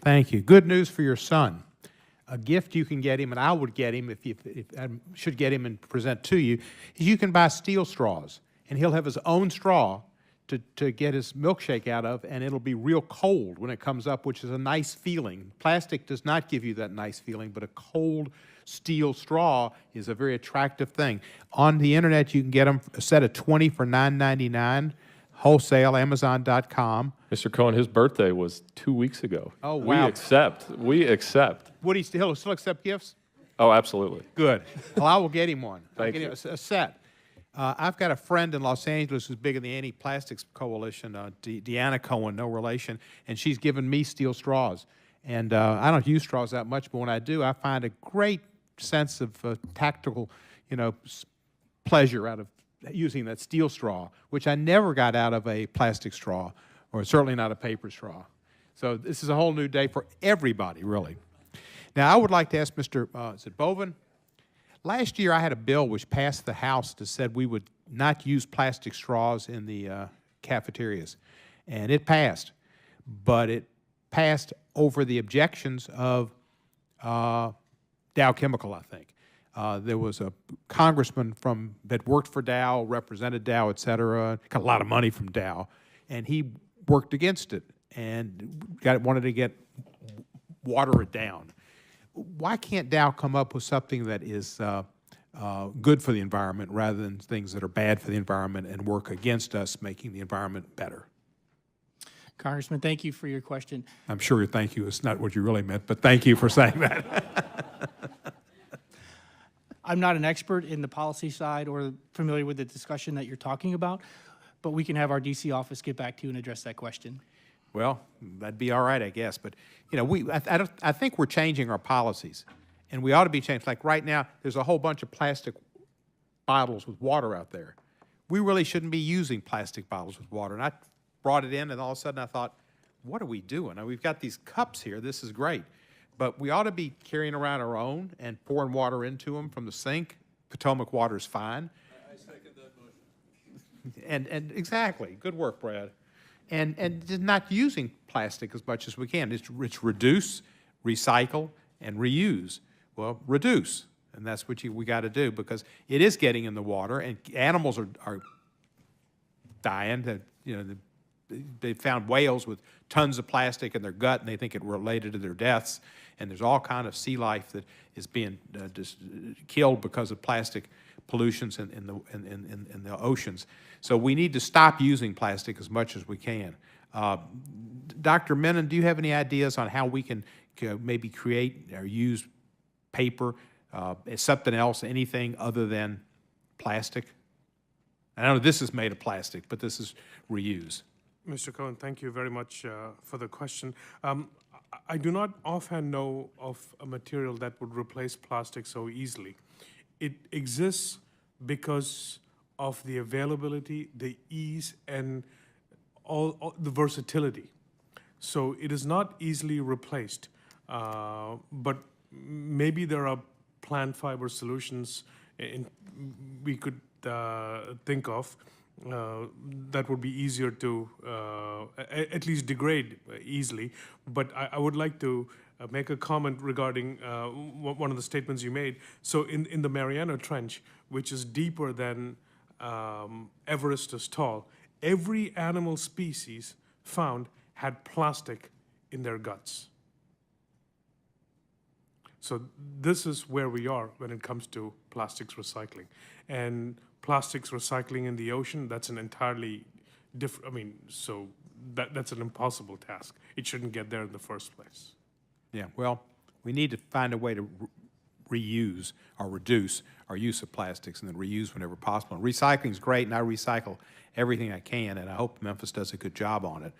Thank you. Good news for your son. A gift you can get him, and I would get him if I should get him and present to you, is you can buy steel straws, and he'll have his own straw to get his milkshake out of, and it'll be real cold when it comes up, which is a nice feeling. Plastic does not give you that nice feeling, but a cold steel straw is a very attractive thing. On the internet, you can get them a set of 20 for $9.99, wholesale, Amazon.com. Mr. Cohen, his birthday was 2 weeks ago. Oh, wow. We accept. Would he still accept gifts? Oh, absolutely. Good. Well, I will get him one. Thank I'll you. get him a set. I've got a friend in Los Angeles who's big in the Anti-Plastics Coalition, Deanna Cohen, no relation, and she's given me steel straws. And I don't use straws that much, but when I do, I find a great sense of tactical, pleasure out of using that steel straw, which I never got out of a plastic straw, or certainly not a paper straw. So this is a whole new day for everybody, really. Now, I would like to ask Mr. Is it Bovin? Last year, I had a bill which passed the House that said we would not use plastic straws in the cafeterias, and it passed. But it passed over the objections of Dow Chemical, I think. There was a congressman that worked for Dow, represented Dow, et cetera, got a lot of money from Dow, and he worked against it and wanted to water it down. Why can't Dow come up with something that is good for the environment rather than things that are bad for the environment and work against us making the environment better? Congressman, thank you for your question. I'm sure your thank you is not what you really meant, but thank you for saying that. I'm not an expert in the policy side or familiar with the discussion that you're talking about, but we can have our D.C. office get back to you and address that question. Well, that'd be all right, I guess. But, I think we're changing our policies, and we ought to be changed. Like right now, there's a whole bunch of plastic bottles with water out there. We really shouldn't be using plastic bottles with water. And I brought it in, and all of a sudden I thought, what are we doing? Now, we've got these cups here. This is great. But we ought to be carrying around our own and pouring water into them from the sink. Potomac water is fine. I second that motion. And exactly. Good work, Brad. And just not using plastic as much as we can. It's reduce, recycle, and reuse. Well, reduce, and that's what we got to do because it is getting in the water, and animals are dying. They found whales with tons of plastic in their gut, and they think it related to their deaths. And there's all kind of sea life that is being just killed because of plastic pollutions in the oceans. So we need to stop using plastic as much as we can. Dr. Menon, do you have any ideas on how we can maybe create or use paper as something else, anything other than plastic? I know this is made of plastic, but this is reuse. Mr. Cohen, thank you very much for the question. I do not offhand know of a material that would replace plastic so easily. It exists because of the availability, the ease, and all the versatility. So it is not easily replaced, but maybe there are plant fiber solutions we could think of that would be easier to at least degrade easily. But I would like to make a comment regarding one of the statements you made. So in the Mariana Trench, which is deeper than Everest is tall, every animal species found had plastic in their guts. So this is where we are when it comes to plastics recycling. And plastics recycling in the ocean, that's an entirely different, so that's an impossible task. It shouldn't get there in the first place. Yeah, well, we need to find a way to reuse or reduce our use of plastics and then reuse whenever possible. And recycling is great, and I recycle everything I can, and I hope Memphis does a good job on it.